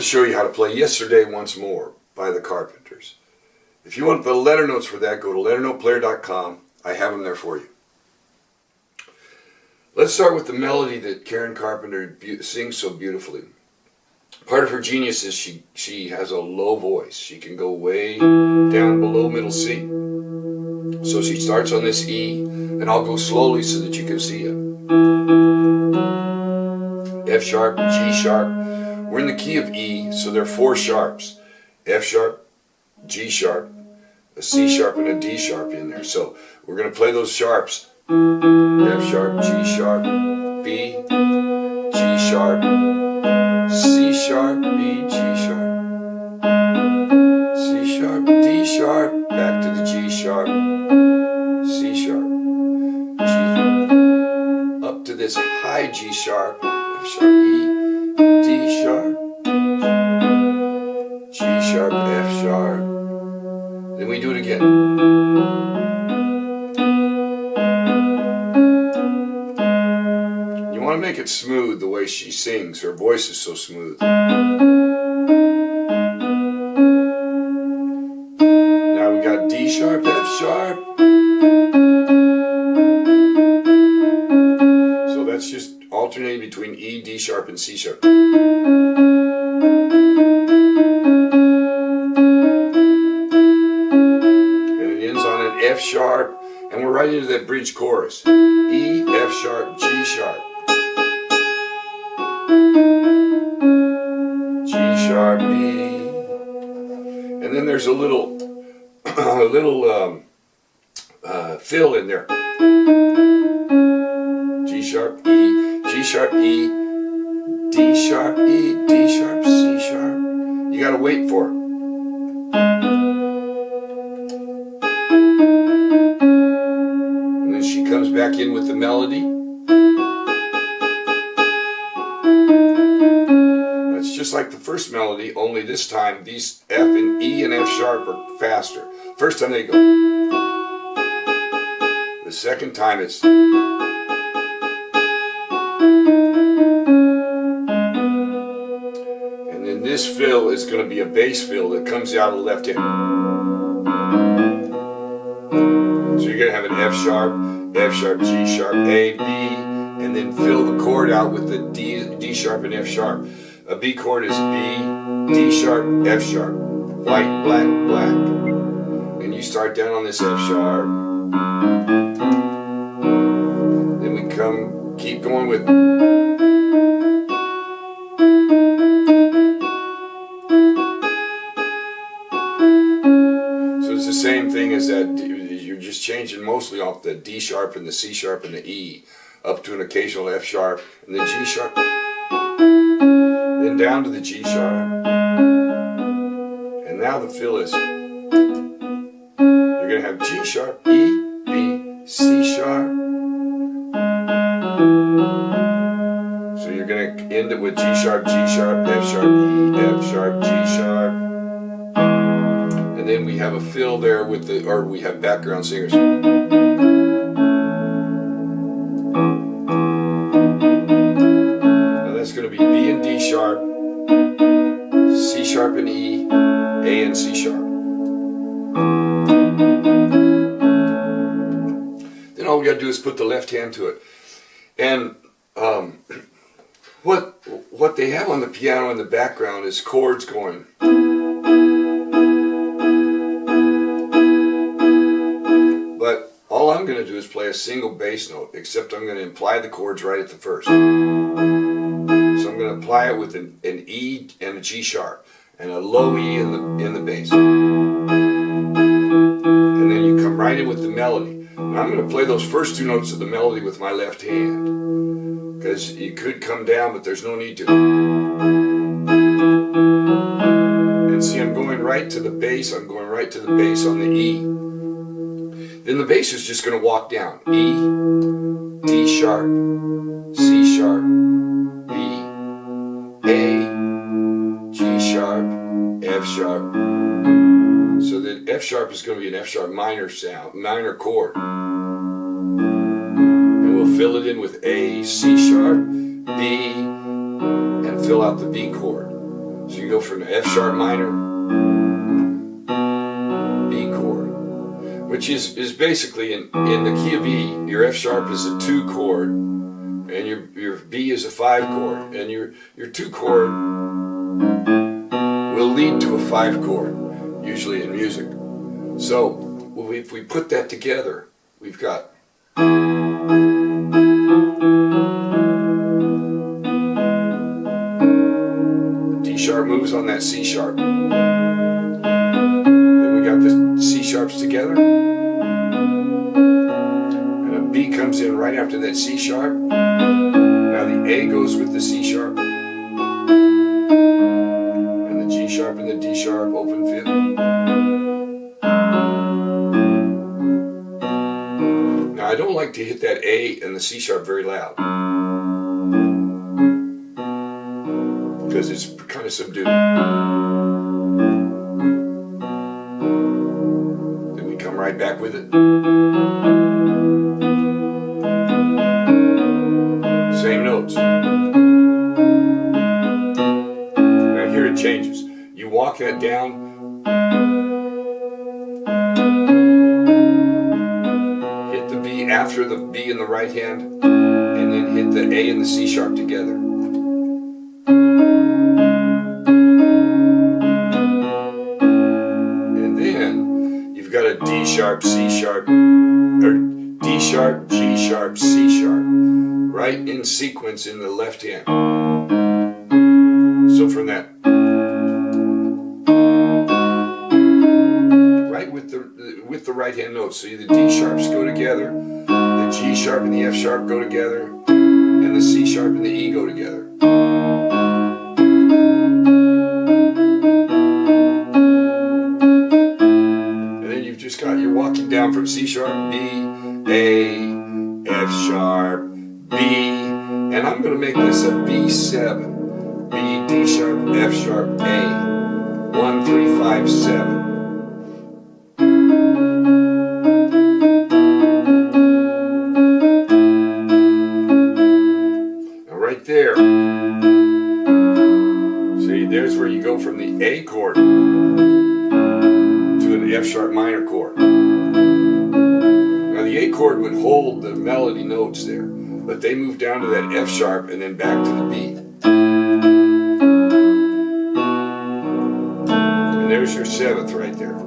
to show you how to play Yesterday Once More by the Carpenters. If you want the letter notes for that, go to LetterNotePlayer.com. I have them there for you. Let's start with the melody that Karen Carpenter sings so beautifully. Part of her genius is she has a low voice. She can go way down below middle C. So she starts on this E, and I'll go slowly so that you can see it. F sharp, G sharp. We're in the key of E, so there are 4 sharps. F sharp, G sharp, a C sharp, and a D sharp in there. So we're going to play those sharps. F sharp, G sharp, B, G sharp, C sharp, B, G sharp, C sharp, D sharp, back to the G sharp, C sharp, G, up to this high G sharp, F sharp, E, D sharp, G sharp, F sharp. Then we do it again. You want to make it smooth the way she sings. Her voice is so smooth. Now we got D sharp, F sharp. So that's just alternating between E, D sharp, and C sharp. F sharp, and we're right into that bridge chorus. E, F sharp, G sharp, G sharp, B, and then there's a little fill in there. G sharp, E, G sharp, E, D sharp, E, D sharp, C sharp. You gotta wait for it. She comes back in with the melody. It's just like the first melody, only this time these F and E and F sharp are faster. First time they go. The second time it's. And then this fill is going to be a bass fill that comes out of the left hand. So you're going to have an F sharp, F sharp, G sharp, A, B, and then fill the chord out with the D sharp and F sharp. A B chord is B, D sharp, F sharp, white, black, black. And you start down on this F sharp. Then we keep going with. So it's the same thing as that. You're just changing mostly off the D sharp and the C sharp and the E up to an occasional F sharp and the G sharp, then down to the G sharp, and now the fill is you're going to have G sharp, E, B, C sharp, so you're going to end it with G sharp, F sharp, E, F sharp, G sharp. And then we have a fill there with we have background singers. Now that's going to be B and D sharp, C sharp and E, A and C sharp. Then all we got to do is put the left hand to it. And what they have on the piano in the background is chords going. All I'm going to do is play a single bass note, except I'm going to imply the chords right at the first. So I'm going to apply it with an E and a G sharp, and a low E in the bass. And then you come right in with the melody. And I'm going to play those first 2 notes of the melody with my left hand, because you could come down, but there's no need to. And see, I'm going right to the bass. I'm going right to the bass on the E. Then the bass is just going to walk down. E, D sharp, C sharp, B, A, G sharp, F sharp. So that F sharp is going to be an F sharp minor chord. And we'll fill it in with A, C sharp, B, and fill out the B chord. So you go from the F sharp minor, B chord, which is basically in the key of E, your F sharp is a 2 chord, and your B is a 5 chord, and your 2 chord will lead to a 5 chord, usually in music. So if we put that together, we've got D sharp moves on that C sharp. Then we got the C sharps together, and a B comes in right after that C sharp. Now the A goes with the C sharp, and the G sharp and the D sharp, open fifth. Now I don't like to hit that A and the C sharp very loud, because it's kind of subdued. Then we come right back with it. Same notes. Now here it changes. You walk that down. Hit the B after the B in the right hand, and then hit the A and the C sharp together. Got a D sharp, C sharp, or D sharp, G sharp, C sharp, right in sequence in the left hand. So from that, right with the right hand notes. So the D sharps go together, the G sharp and the F sharp go together, and the C sharp and the E go together. You're walking down from C sharp, B, A, F sharp, B, and I'm going to make this a B7. B, D sharp, F sharp, A. 1, 3, 5, 7. Now right there, see, there's where you go from the A chord to an F sharp minor chord. Now the A chord would hold the melody notes there, but they move down to that F sharp and then back to the B. And there's your 7th right there.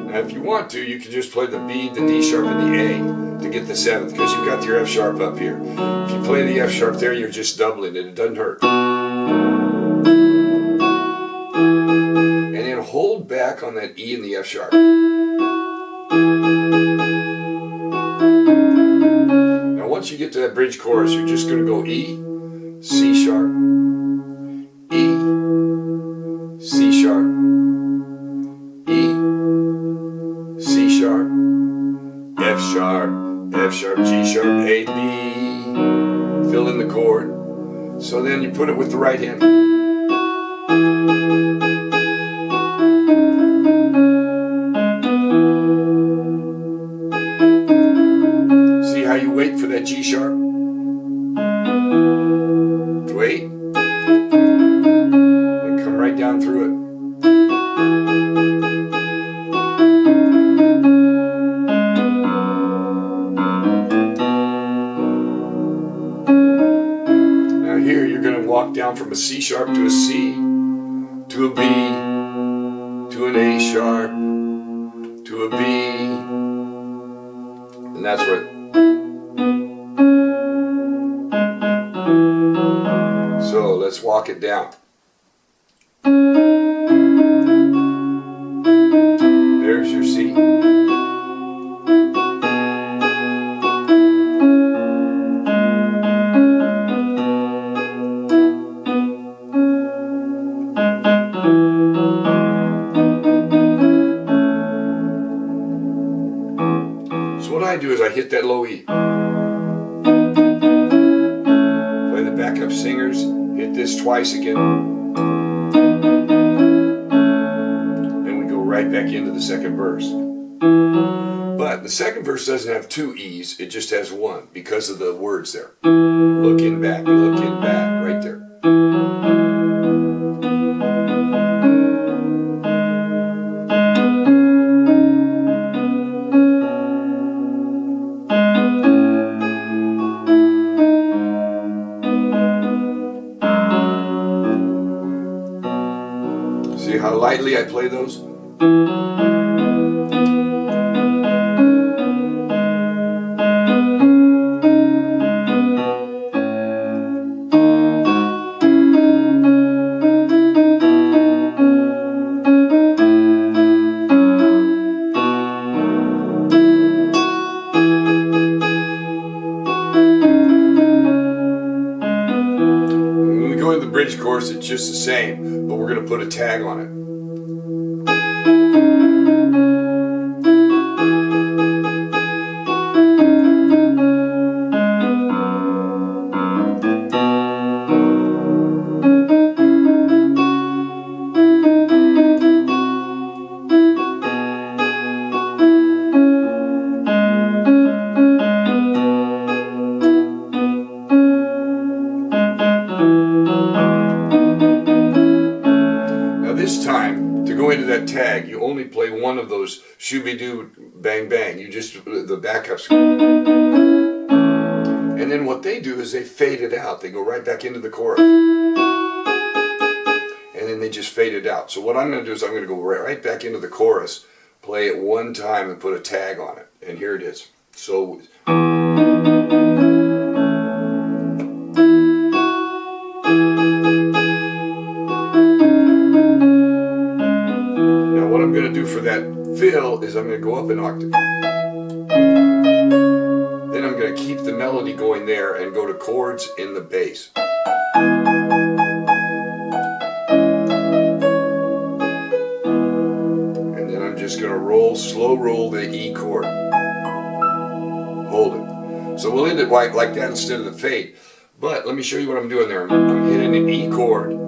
Now if you want to, you can just play the B, the D sharp, and the A to get the 7th, because you've got your F sharp up here. If you play the F sharp there, you're just doubling it. It doesn't hurt. And then hold back on that E and the F sharp. Now once you get to that bridge chorus, you're just going to go E, C sharp, E, C sharp, E, C sharp, F sharp, F sharp, G sharp, A, B. Fill in the chord. So then you put it with the right hand. See how you wait for that G sharp? Wait. And come right down through it. Now here you're going to walk down from a C sharp to a C, to a B, to an A sharp, to a B, and that's where. So let's walk it down. There's your C. So what I do is I hit that low E. Play the backup singers, hit this twice again, and we go right back into the second verse. But the second verse doesn't have 2 E's, it just has 1 because of the words there. Looking back, right there. See how lightly I play those? When we go to the bridge chorus, it's just the same, but we're going to put a tag on it. This time, to go into that tag, you only play one of those shooby-doo, bang-bang. You just, the backups. And then what they do is they fade it out. They go right back into the chorus. And then they just fade it out. So what I'm going to do is I'm going to go right back into the chorus, play it one time and put a tag on it. And here it is. So... what I'm going to do for that fill is I'm going to go up an octave. Then I'm going to keep the melody going there and go to chords in the bass. And then I'm just going to roll, slow roll the E chord. Hold it. So we'll end it like that instead of the fade. But let me show you what I'm doing there. I'm hitting an E chord.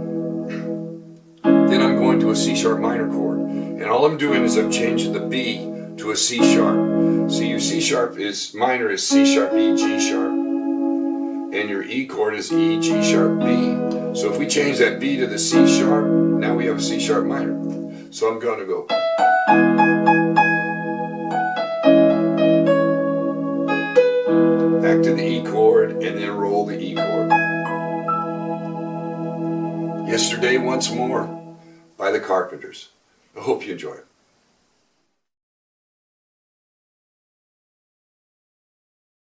Then I'm going to a C sharp minor chord. And all I'm doing is I'm changing the B to a C sharp. So your C sharp is minor is C sharp E G sharp. And your E chord is E G sharp B. So if we change that B to the C sharp, now we have a C sharp minor. So I'm going to go. Back to the E chord and then roll the E chord. Yesterday Once More by the Carpenters. I hope you enjoy it.